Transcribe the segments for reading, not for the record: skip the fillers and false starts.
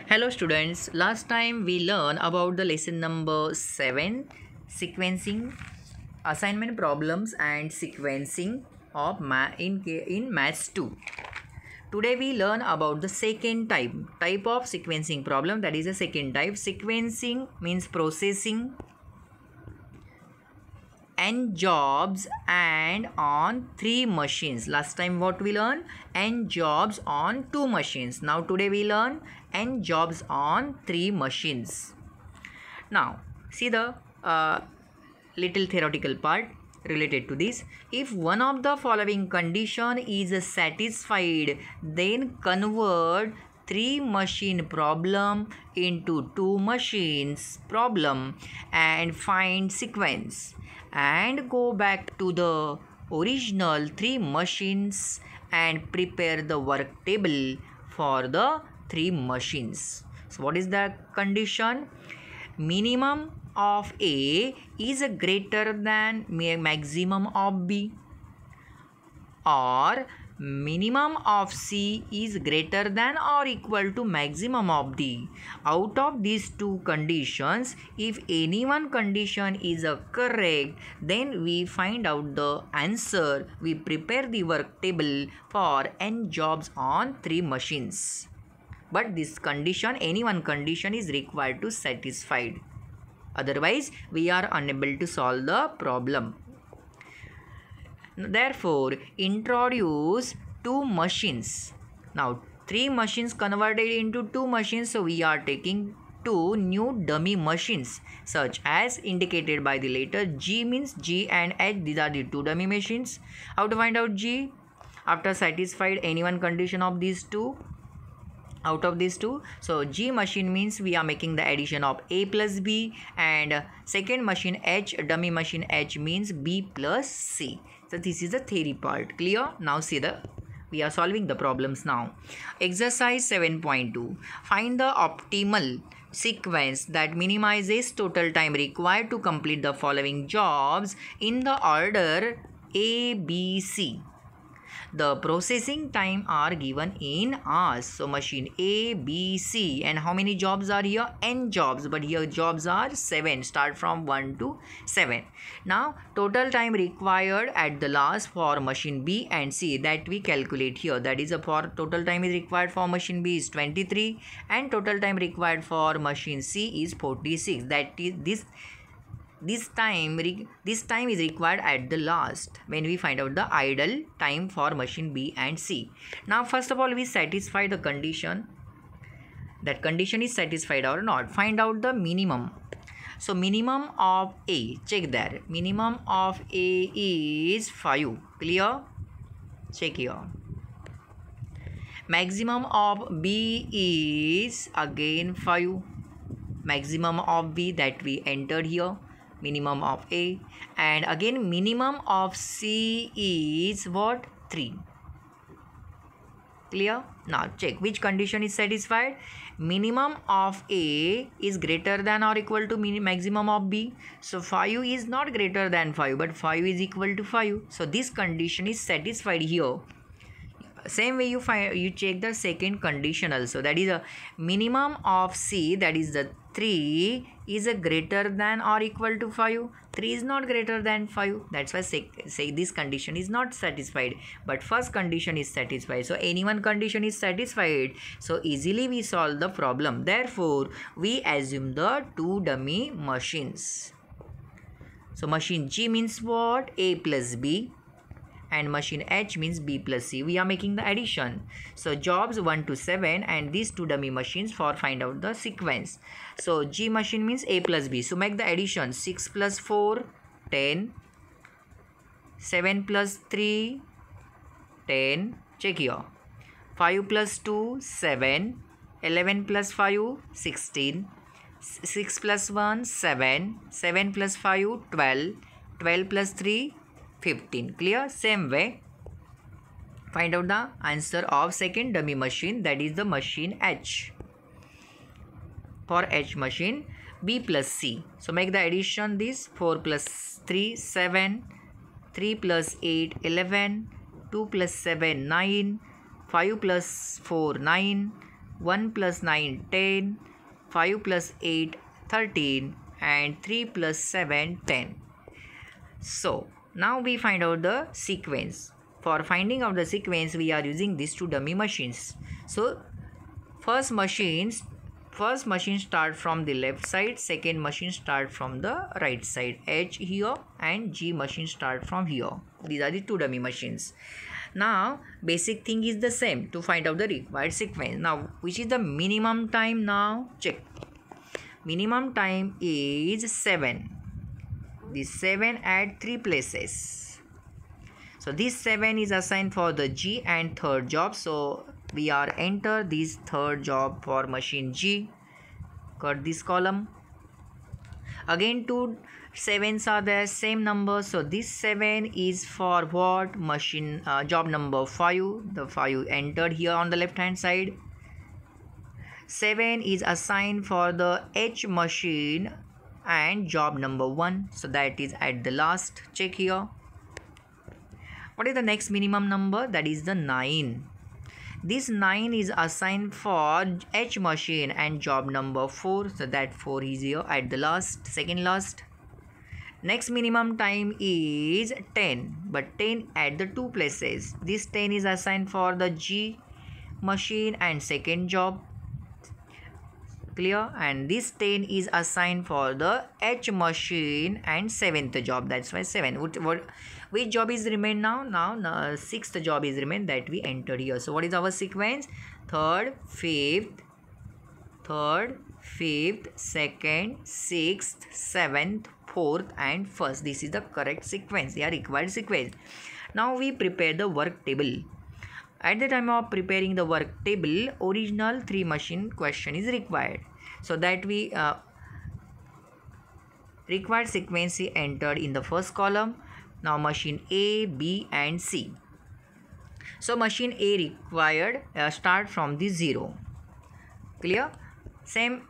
Hello students, last time we learned about the lesson number 7, sequencing, assignment problems and sequencing of in maths 2. Today we learn about the second type of sequencing problem, that is the second type. Sequencing means processing n jobs and on 3 machines. Last time what we learned? N jobs on 2 machines. Now today we learn n jobs on 3 machines. Now see the little theoretical part related to this. If one of the following condition is satisfied, then convert 3 machine problem into 2 machines problem and find sequence, and go back to the original 3 machines and prepare the work table for the 3 machines. So what is the condition? Minimum of A is greater than maximum of B, or minimum of C is greater than or equal to maximum of D. Out of these two conditions, if any one condition is correct, then we find out the answer. We prepare the work table for n jobs on 3 machines. But this condition, any one condition is required to satisfied. Otherwise, we are unable to solve the problem. Therefore, introduce 2 machines. Now, 3 machines converted into 2 machines. So, we are taking 2 new dummy machines, such as indicated by the letter G, means G and H. These are the 2 dummy machines. How to find out G? After satisfied any one condition of these two, out of these two. So G machine means we are making the addition of A plus B, and second machine H, dummy machine H, means B plus C. So this is the theory part. Clear? Now see we are solving the problems now. Exercise 7.2. Find the optimal sequence that minimizes total time required to complete the following jobs in the order A, B, C. The processing time are given in hours. So machine A, B, C, and how many jobs are here? N jobs, but here jobs are 7. Start from 1 to 7. Now total time required at the last for machine B and C, that we calculate here. That is for total time is required for machine B is 23, and total time required for machine C is 46. That is this time is required at the last when we find out the idle time for machine B and C. Now first of all, we satisfy the condition. That condition is satisfied or not. Find out the minimum. So minimum of A, check there. Minimum of A is 5. Clear? Check here. Maximum of B is again 5. Maximum of B that we entered here. Minimum of A, and again minimum of C is what? 3. Clear? Now check which condition is satisfied. Minimum of A is greater than or equal to maximum of B. So 5 is not greater than 5, but 5 is equal to 5. So this condition is satisfied here. Same way you check the second condition also, that is a minimum of C, that is the 3 is a greater than or equal to 5. 3 is not greater than 5. That's why say this condition is not satisfied, but first condition is satisfied. So any one condition is satisfied, so easily we solve the problem. Therefore we assume the 2 dummy machines. So machine G means what? A plus B, and machine H means B plus C. We are making the addition. So jobs 1 to 7 and these 2 dummy machines for find out the sequence. So G machine means A plus B. So make the addition. 6 plus 4, 10. 7 plus 3, 10. Check here. 5 plus 2, 7. 11 plus 5, 16. 6 plus 1, 7. 7 plus 5, 12. 12 plus 3, 15. Clear? Same way find out the answer of second dummy machine, that is the machine H. For H machine B plus C. So make the addition. This 4 plus 3 7, 3 plus 8 11, 2 plus 7 9, 5 plus 4 9, 1 plus 9 10, 5 plus 8 13, and 3 plus 7 10. So now we find out the sequence. For finding out the sequence, we are using these two dummy machines. So first machine start from the left side, second machine start from the right side. H here and G machine start from here. These are the two dummy machines. Now basic thing is the same to find out the required sequence. Now which is the minimum time? Now check. Minimum time is 7. This 7 at 3 places. So this 7 is assigned for the G and third job. So we are enter this third job for machine G. Cut this column. Again 2 7s are there, same number. So this 7 is for what? Machine job number 5. The 5 entered here on the left hand side. 7 is assigned for the H machine and job number 1. So that is at the last. Check here. What is the next minimum number? That is the 9. This 9 is assigned for H machine and job number 4. So that 4 is here at the last, second last. Next minimum time is 10, but 10 at the 2 places. This 10 is assigned for the G machine and second job. Clear? And this 10 is assigned for the H machine and 7th job. That's why 7. Which job is remain now? Now 6th job is remain that we entered here. So what is our sequence? Third, fifth, 2nd, 6th, 7th, 4th and 1st. This is the correct sequence. They are required sequence. Now we prepare the work table. At the time of preparing the work table, original 3 machine question is required. So that we required sequence is entered in the first column. Now machine A, B and C. So machine A required start from the 0. Clear? Same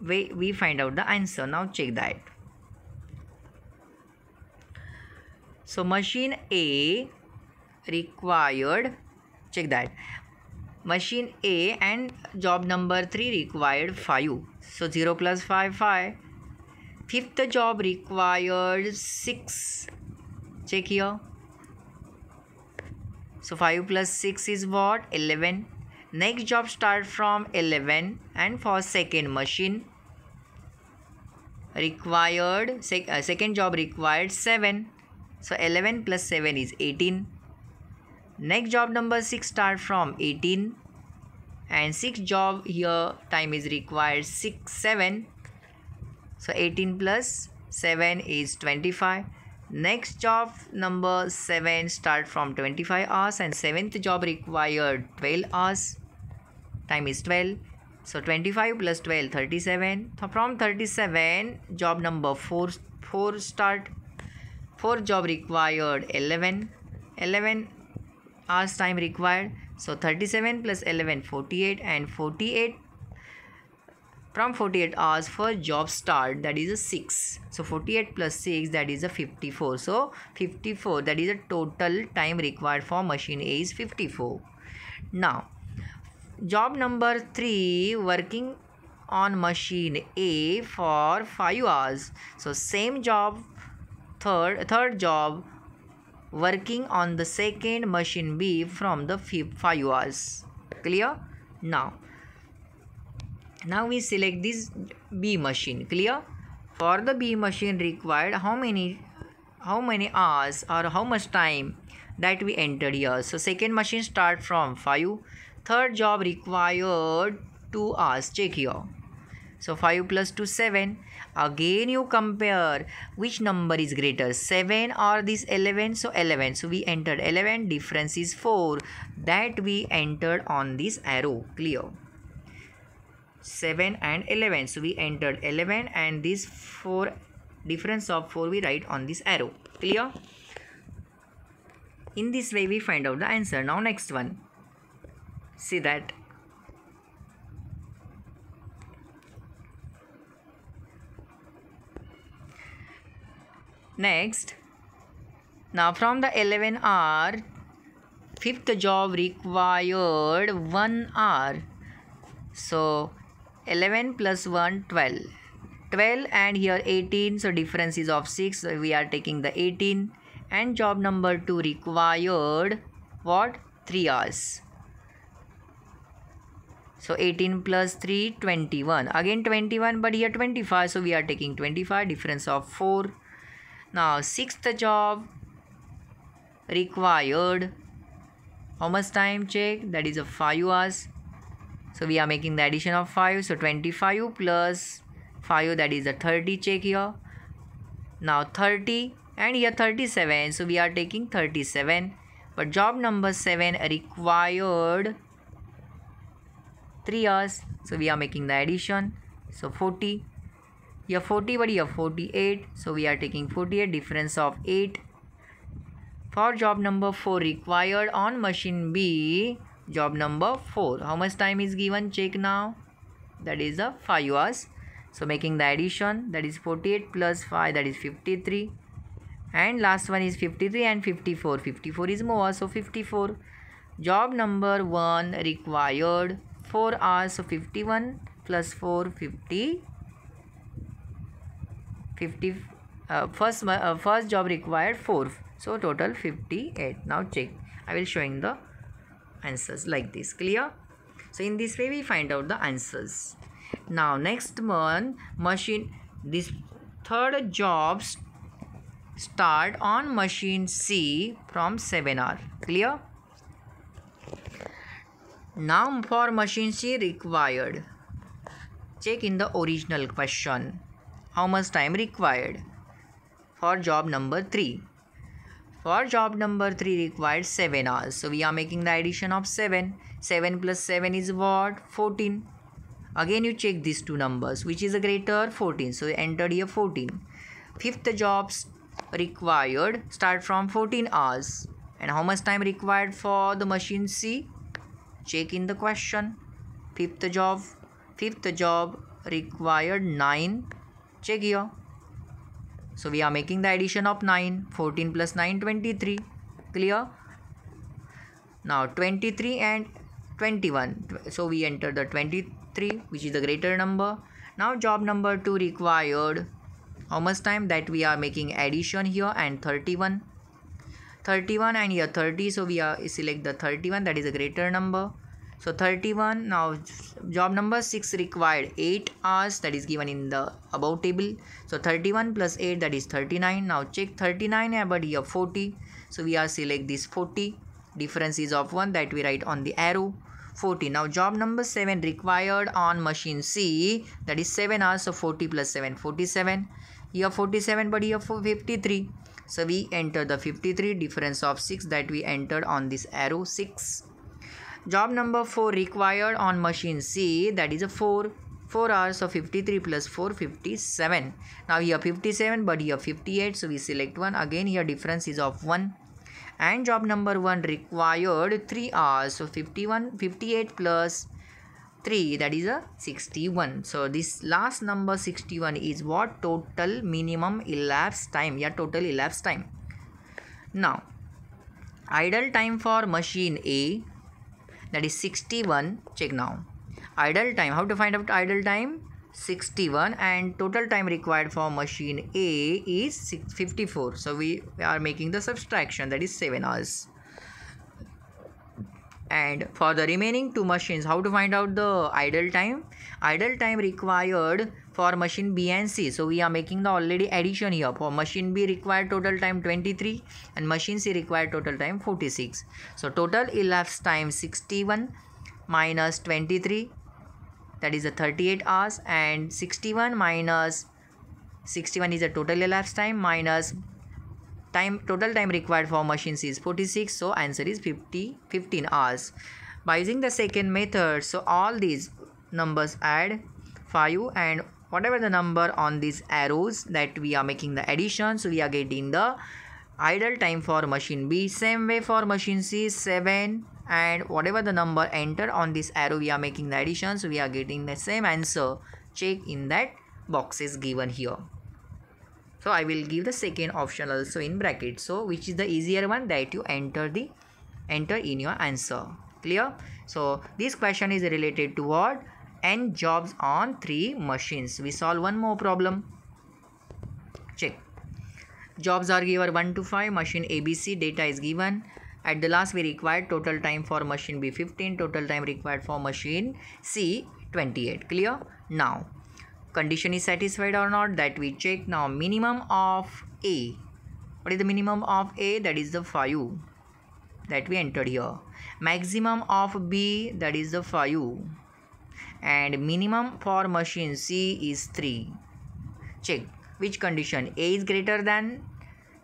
way we find out the answer. Now check that. So machine A required, check that, machine A and job number 3 required 5. So 0 plus 5, 5. Fifth job required 6. Check here. So 5 plus 6 is what? 11. Next job start from 11 and for second machine required, second job required 7. So 11 plus 7 is 18. Next job number 6 start from 18 and 6 job here time is required 7. So 18 plus 7 is 25. Next job number 7 start from 25 hours and 7th job required 12 hours. Time is 12. So 25 plus 12 37. So from 37 job number 4 start. 4th job required 11 hours time required. So 37 plus 11 48 and 48 from 48 hours for job start, that is a 6. So 48 plus 6, that is a 54. So 54, that is a total time required for machine A is 54. Now job number 3 working on machine A for 5 hours. So same job, third job working on the second machine B from the 5 hours. Clear? Now we select this B machine. Clear? For the B machine required how many hours or how much time, that we entered here. So second machine start from 5. Third job required 2 hours. Check here. So 5 plus 2 7. Again you compare which number is greater, 7 or this 11. So 11. So we entered 11. Difference is 4. That we entered on this arrow. Clear? 7 and 11. So we entered 11 and this 4, difference of 4 we write on this arrow. Clear? In this way we find out the answer. Now next one. See that. Next. Now from the 11 hour, fifth job required 1 hour. So 11 plus 1, 12. 12 and here 18, so difference is of 6, so we are taking the 18. And job number 2 required what? 3 hours. So 18 plus 3, 21. Again 21, but here 25, so we are taking 25, difference of 4. Now 6th job required how much time? Check, that is a 5 hours. So we are making the addition of 5, so 25 plus 5, that is a 30. Check here. Now 30 and here 37, so we are taking 37. But job number 7 required 3 hours, so we are making the addition. So 40, here 40, but here 48, so we are taking 48, difference of 8. For job number 4 required on machine B, job number 4, how much time is given? Check now, that is a 5 hours. So making the addition, that is 48 plus 5, that is 53. And last one is 53 and 54. 54 is more, so 54. Job number 1 required 4 hours, so 51 plus 4, 50. First job required 4, so total 58. Now check, I will showing the answers like this. Clear? So in this way we find out the answers. Now next one, machine, this third jobs start on machine C from 7 hour. Clear? Now for machine C required, check in the original question how much time required for job number 3. For job number 3 required 7 hours, so we are making the addition of 7. 7 plus 7 is what? 14. Again you check these two numbers, which is a greater? 14, so we entered here 14. Fifth jobs required start from 14 hours, and how much time required for the machine C? Check in the question. Fifth job required 9. Check here. So we are making the addition of 9. 14 plus 9, 23. Clear? Now 23 and 21, so we enter the 23, which is the greater number. Now job number 2 required how much time? That we are making addition here, and 31 and here 30, so we are select the 31, that is a greater number. So 31. Now job number 6 required 8 hours, that is given in the above table. So 31 plus 8, that is 39. Now check 39, but here 40, so we are select this 40, difference is of 1, that we write on the arrow. 40. Now job number 7 required on machine C, that is 7 hours, so 40 plus 7, 47. Here 47, but here 53, so we enter the 53, difference of 6, that we entered on this arrow, 6. Job number 4 required on machine C, that is a 4 hours, so 53 plus 4, 57. Now here 57, but here 58, so we select 1. Again here difference is of 1. And job number 1 required 3 hours, so 58 plus 3, that is a 61. So this last number 61 is what? Total minimum elapsed time. Yeah, total elapsed time. Now idle time for machine A, that is 61. Check now. Idle time, how to find out idle time? 61, and total time required for machine A is 54. So we are making the subtraction, that is 7 hours. And for the remaining two machines, how to find out the idle time? Idle time required for machine B and C. So we are making the already addition here. For machine B required total time 23 and machine C required total time 46. So total elapsed time 61 minus 23, that is a 38 hours, and 61 minus 61 is a total elapsed time, minus total time required for machine C is 46, so answer is 15 hours. By using the second method, so all these numbers add 5, and whatever the number on these arrows, that we are making the addition, so we are getting the idle time for machine B. Same way for machine C, 7, and whatever the number entered on this arrow, we are making the addition, so we are getting the same answer. Check in that boxes given here. So I will give the second option also in bracket, so which is the easier one, that you enter in your answer. Clear? So this question is related to what? n jobs on 3 machines. We solve one more problem. Check. Jobs are given 1 to 5. Machine ABC data is given. At the last we required total time for machine B 15. Total time required for machine C 28. Clear? Now condition is satisfied or not, that we check. Now minimum of A. What is the minimum of A? That is the 5 that we entered here. Maximum of B, that is the 5. And minimum for machine C is 3. Check which condition. A is greater than,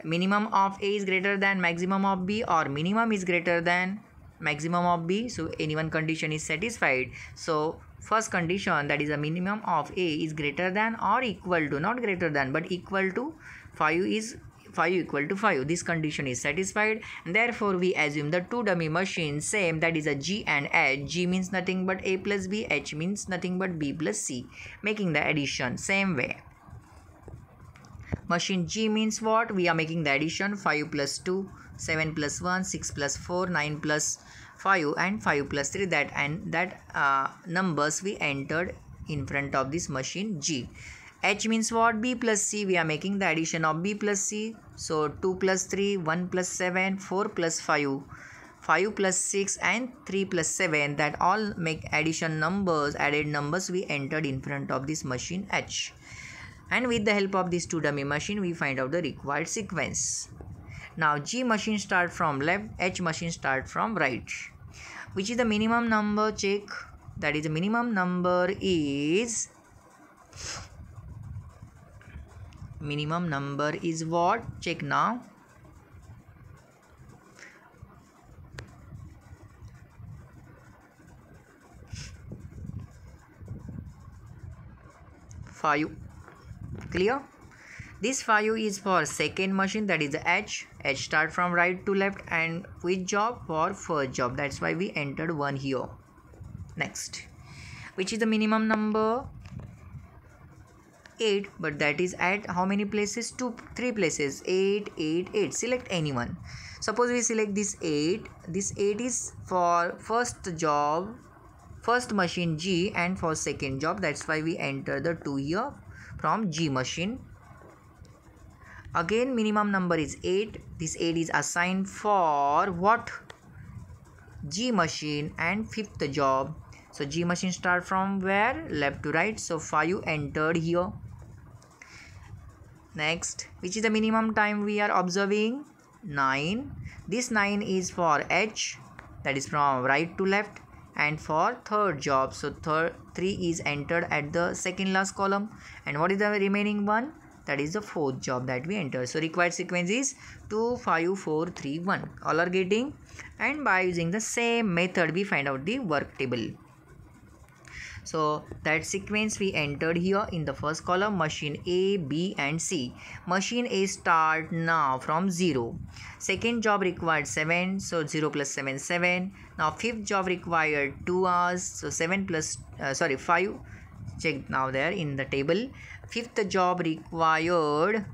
minimum of A is greater than maximum of B, or minimum is greater than maximum of B. So any one condition is satisfied. So first condition, that is a minimum of A is greater than or equal to, not greater than but equal to 5 is 5 equal to 5. This condition is satisfied, and therefore we assume the two dummy machines same, that is a G and H. G means nothing but A plus B, H means nothing but B plus C, making the addition same way. Machine G means what? We are making the addition 5 plus 2, 7 plus 1, 6 plus 4, 9 plus 5 and 5 plus 3, that numbers we entered in front of this machine G. H means what? B plus C. We are making the addition of B plus C. So 2 plus 3, 1 plus 7, 4 plus 5, 5 plus 6 and 3 plus 7, that all make addition numbers, added numbers we entered in front of this machine H. And with the help of this two dummy machine, we find out the required sequence. Now G machine start from left, H machine start from right. Which is the minimum number? Check. That is the minimum number is what? Check now. Five. Clear? This 5 is for second machine, that is the H. H start from right to left, and which job? For first job. That's why we entered 1 here. Next, which is the minimum number? 8, but that is at how many places? 3 places. 8, 8, 8. Select anyone. Suppose we select this 8. This 8 is for first job, first machine G, and for second job. That's why we enter the 2 here from G machine. Again minimum number is 8. This 8 is assigned for what? G machine and fifth job. So G machine start from where? Left to right. So 5 entered here. Next, which is the minimum time we are observing? 9. This 9 is for H, that is from right to left, and for third job. So 3 is entered at the second last column. And what is the remaining one? That is the fourth job that we enter. So required sequence is 2, 5, 4, 3, 1. All are getting, and by using the same method we find out the work table. So that sequence we entered here in the first column, machine A, B and C. Machine A start now from 0. Second job required 7, so 0 plus 7, 7. Now fifth job required 2 hours, so 5. Check now there in the table. Fifth job required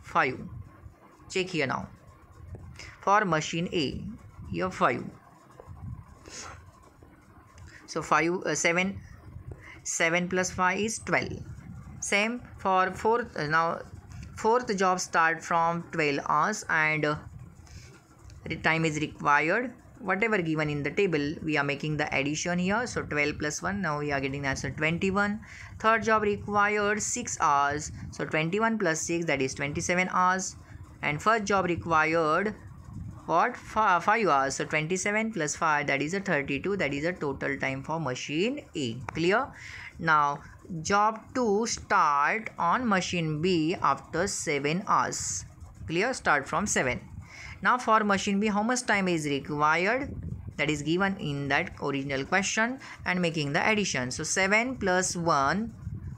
5. Check here now. For machine A, here 5. So 7 plus 5 is 12. Same for fourth. Now fourth job start from 12 hours, and time is required whatever given in the table. We are making the addition here. So 12 plus 1, now we are getting the answer 21. Third job required 6 hours. So 21 plus 6, that is 27 hours. And first job required what? 5 hours. So 27 plus 5, that is a 32. That is a total time for machine A. Clear? Now job 2 start on machine B after 7 hours. Clear? Start from 7. Now for machine B, how much time is required? That is given in that original question, and making the addition. So 7 plus 1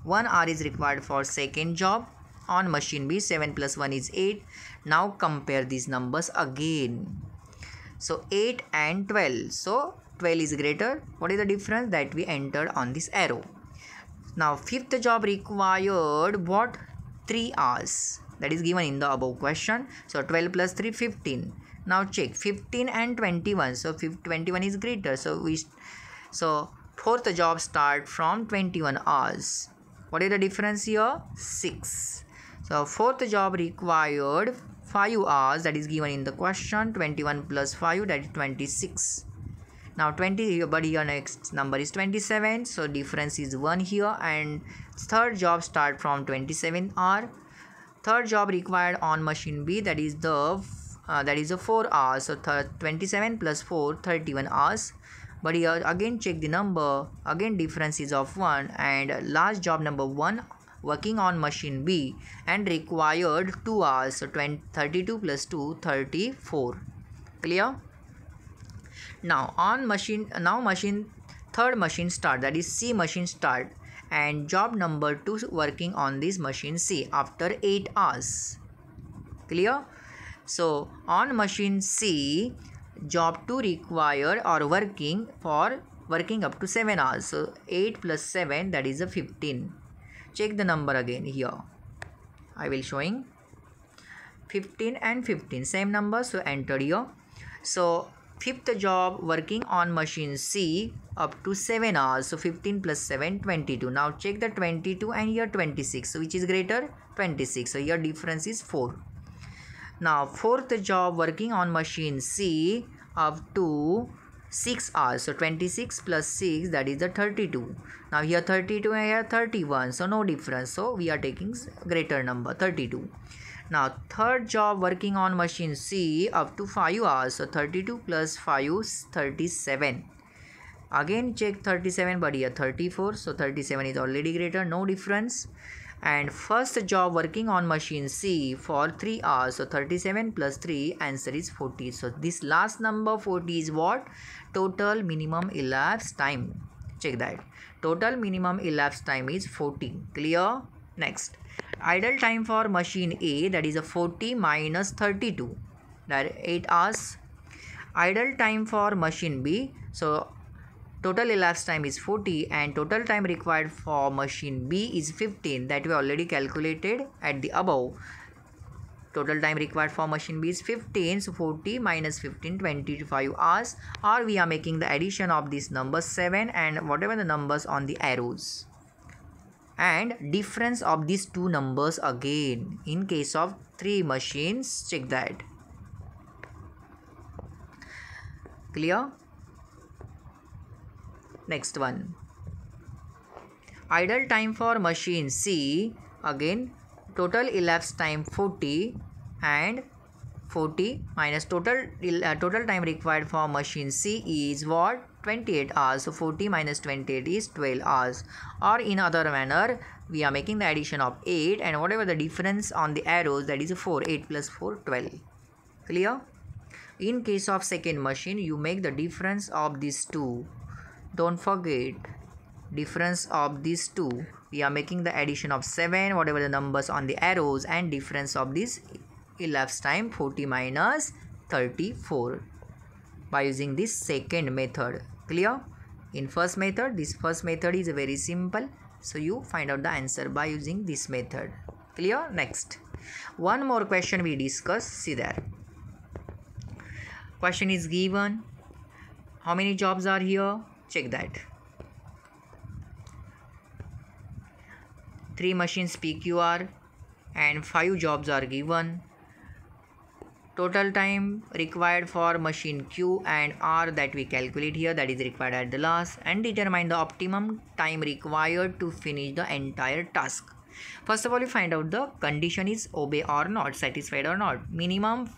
hour is required for second job on machine B. 7 plus 1 is 8. Now compare these numbers again. So 8 and 12. So 12 is greater. What is the difference? That we entered on this arrow. Now fifth job required what? 3 hours. That is given in the above question. So 12 plus 3, 15. Now check 15 and 21. So 21 is greater. So fourth job start from 21 hours. What is the difference here? 6. So fourth job required 5 hours, that is given in the question. 21 plus 5, that is 26. Now 20, but here next number is 27, so difference is 1 here. And third job start from 27 hour. Third job required on machine B, that is the 4 hours. So 27 plus 4, 31 hours. But here again check the number, again difference is of 1. And last job number 1 working on machine B and required 2 hours. So 32 plus 2, 34. Clear? Now third machine start, that is C machine start, and job number 2 working on this machine C after 8 hours. Clear? So on machine C, job 2 required or working up to 7 hours. So 8 plus 7, that is a 15. Check the number again here. I will showing 15 and 15 same number, so enter here. So fifth job working on machine C up to 7 hours. So 15 plus 7, 22. Now check the 22 and here 26. So which is greater? 26. So here difference is 4. Now fourth job working on machine C up to 6 hours. So 26 plus 6, that is the 32. Now here 32 and here 31. So no difference. So we are taking greater number, 32. Now third job working on machine C up to 5 hours. So 32 plus 5 is 37. Again check 37, but here 34. So 37 is already greater, no difference. And first job working on machine C for 3 hours. So 37 plus 3, answer is 40. So this last number 40 is what? Total minimum elapsed time. Check that. Total minimum elapsed time is 40. Clear? Next. Idle time for machine A, that is a 40 minus 32. That is 8 hours. Idle time for machine B. So total elapsed time is 40 and total time required for machine B is 15. That we already calculated at the above. Total time required for machine B is 15. So 40 minus 15, 25 hours. Or we are making the addition of this number 7 and whatever the numbers on the arrows. And difference of these two numbers again. In case of 3 machines, check that. Clear? Next one. Idle time for machine C, again total elapsed time 40 and 40 minus total time required for machine C is what? 28 hours. So 40 minus 28 is 12 hours. Or in other manner, we are making the addition of 8 and whatever the difference on the arrows, that is 4. 8 plus 4, 12. Clear? In case of second machine, you make the difference of these two. Don't forget, difference of these two. We are making the addition of 7, whatever the numbers on the arrows, and difference of this elapsed time 40 minus 34 by using this second method. Clear? In first method, this first method is very simple. So you find out the answer by using this method. Clear? Next. One more question we discuss. See there. Question is given. How many jobs are here? Check that. 3 machines PQR and 5 jobs are given. Total time required for machine Q and R that we calculate here, that is required at the last, and determine the optimum time required to finish the entire task. First of all, we find out the condition is obey or not, satisfied or not. Minimum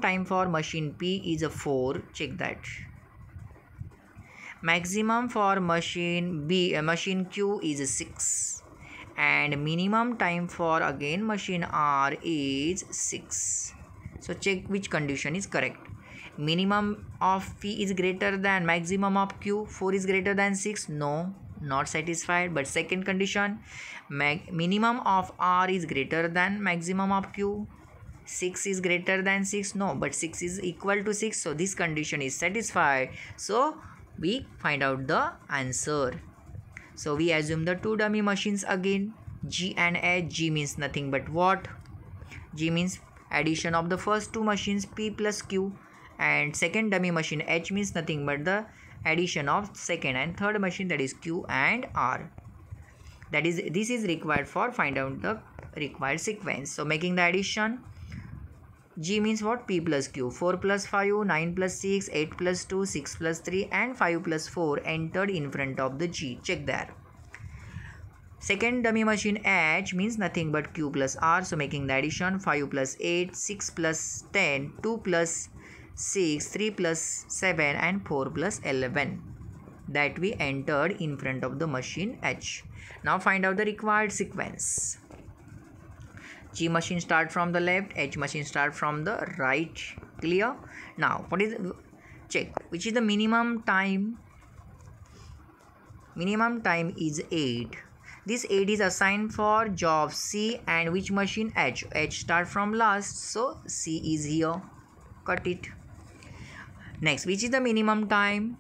time for machine P is a 4. Check that. Maximum for machine Q is a 6, and minimum time for again machine R is 6. So check which condition is correct. Minimum of P is greater than maximum of Q. 4 is greater than 6. No, not satisfied. But second condition, minimum of R is greater than maximum of Q. 6 is greater than 6. No, but 6 is equal to 6. So this condition is satisfied. So we find out the answer. So we assume the 2 dummy machines again, G and H. G means nothing but what? G means addition of the first 2 machines P plus Q, and second dummy machine H means nothing but the addition of second and third machine, that is Q and R. That is, this is required for find out the required sequence. So making the addition, G means what? P plus Q. 4 plus 5, 9 plus 6, 8 plus 2, 6 plus 3 and 5 plus 4 entered in front of the G. Check there. Second dummy machine H means nothing but Q plus R. So making the addition, 5 plus 8, 6 plus 10, 2 plus 6, 3 plus 7 and 4 plus 11 that we entered in front of the machine H. Now find out the required sequence. G machine start from the left, H machine start from the right. Clear? Now what is, check which is the minimum time. Minimum time is 8. This 8 is assigned for job C and which machine? H. H start from last, so C is here. Cut it. Next, which is the minimum time?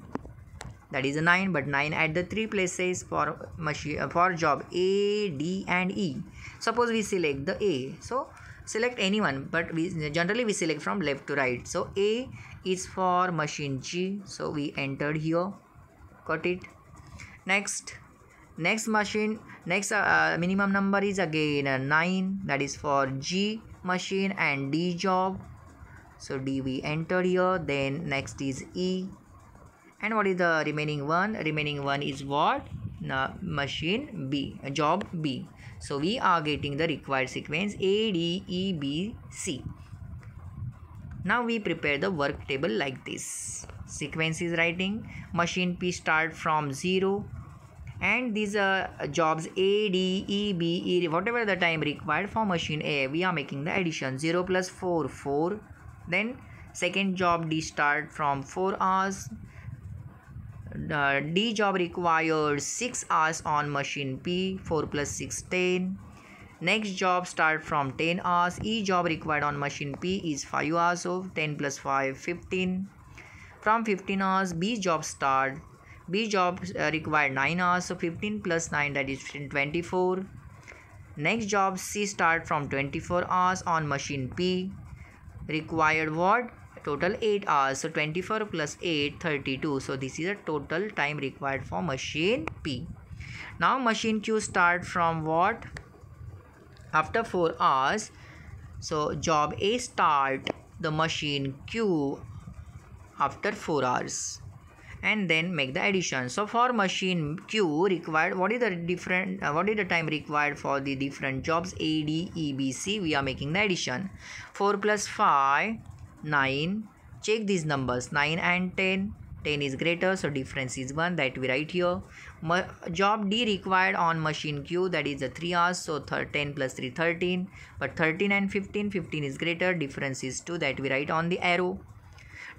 That is 9, but 9 at the 3 places for machine for job A, D and E. Suppose we select the A, so select anyone, but we generally select from left to right. So A is for machine G, so we entered here. Cut it. Next machine, minimum number is again 9, that is for G machine and D job, so D we entered here. Then next is E, and what is the remaining one? Remaining one is what? Machine B, job B. So we are getting the required sequence A, D, E, B, C. Now we prepare the work table like this. Sequence is writing, machine P start from 0 and these jobs A, D, E, B, E, whatever the time required for machine A, we are making the addition. 0 plus 4, 4. Then second job D start from 4 hours. D job requires 6 hours on machine P. 4 plus 6, 10. Next job start from 10 hours. E job required on machine P is 5 hours, so 10 plus 5, 15. From 15 hours, B job start. B job required 9 hours, so 15 plus 9, that is 24. Next job C start from 24 hours on machine P. Required what? Total 8 hours, so 24 plus 8, 32. So this is the total time required for machine P. Now machine Q start from what? After 4 hours. So job A start the machine Q after 4 hours and then make the addition. So for machine Q required, what is the time required for the different jobs A, D, E, B, C? We are making the addition. 4 plus 5, 9. Check these numbers, 9 and 10. 10 is greater, so difference is 1, that we write here. Job D required on machine Q, that is the 3 hours, so 10 plus 3, 13. But 13 and 15, 15 is greater, difference is 2, that we write on the arrow.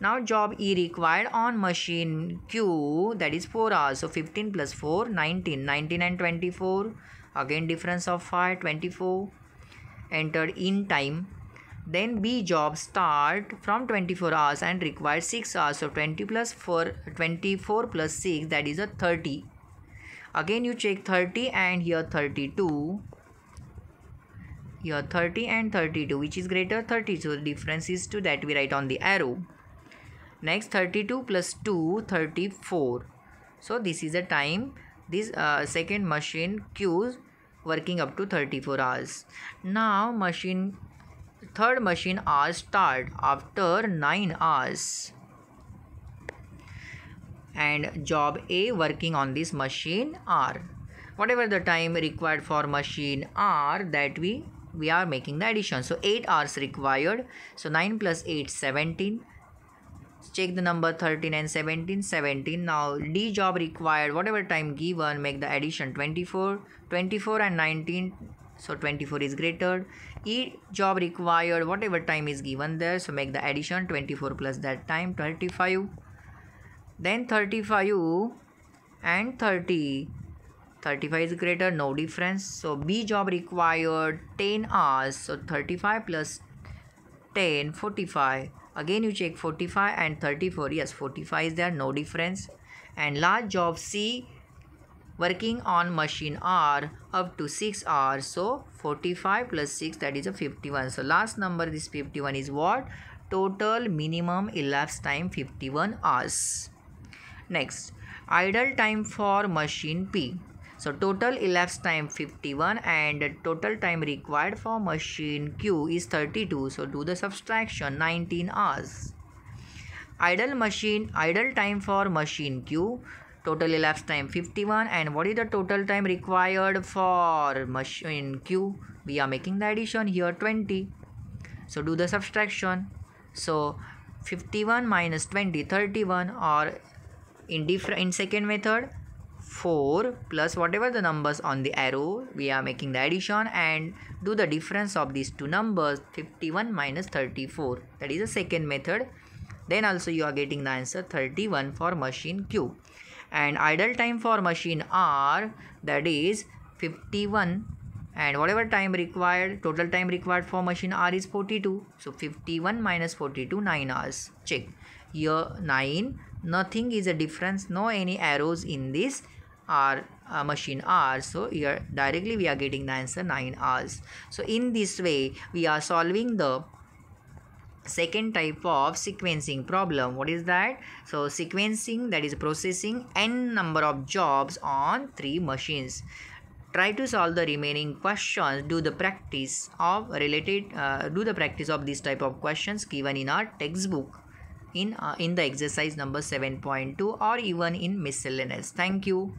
Now job E required on machine Q, that is 4 hours, so 15 plus 4, 19. 19 and 24, again difference of 5, 24. Entered in time. Then B job start from 24 hours and require 6 hours, so 20 plus 4, 24 plus 6, that is a 30. Again you check 30 and here 32. Here 30 and 32, which is greater? 30, so the difference is 2, that we write on the arrow. Next 32 plus 2, 34. So this is the time this second machine Q working up to 34 hours. Now third machine R start after 9 hours and job A working on this machine R. Whatever the time required for machine R, that we are making the addition. So 8 hours required, so 9 plus 8, 17. Check the number 13 and 17, 17. Now D job required, whatever time given, make the addition. 24 and 19, so 24 is greater. E job required, whatever time is given there, so make the addition. 24 plus that time, 35. Then 35 and 30, 35 is greater, no difference. So B job required 10 hours, so 35 plus 10, 45. Again you check 45 and 34, yes, 45 is there, no difference. And last job C working on machine R up to 6 hours, so 45 plus 6, that is a 51. So last number, this 51 is what? Total minimum elapsed time 51 hours. Next, idle time for machine P. So total elapsed time 51 and total time required for machine Q is 32. So do the subtraction, 19 hours. Idle time for machine Q, total elapsed time 51, and what is the total time required for machine Q? We are making the addition here, 20. So do the subtraction. So 51 minus 20, 31, or in second method 4 plus whatever the numbers on the arrow, we are making the addition and do the difference of these two numbers, 51 minus 34. That is the second method. Then also you are getting the answer 31 for machine Q. And idle time for machine R, that is 51, and whatever time required, total time required for machine R is 42. So 51 minus 42, 9 hours. Check here, 9, nothing is a difference, no any arrows in this R machine R. So here directly we are getting the answer 9 hours. So in this way we are solving the second type of sequencing problem. What is that? So sequencing, that is processing n number of jobs on 3 machines. Try to solve the remaining questions. Do the practice of this type of questions given in our textbook in the exercise number 7.2 or even in miscellaneous. Thank you.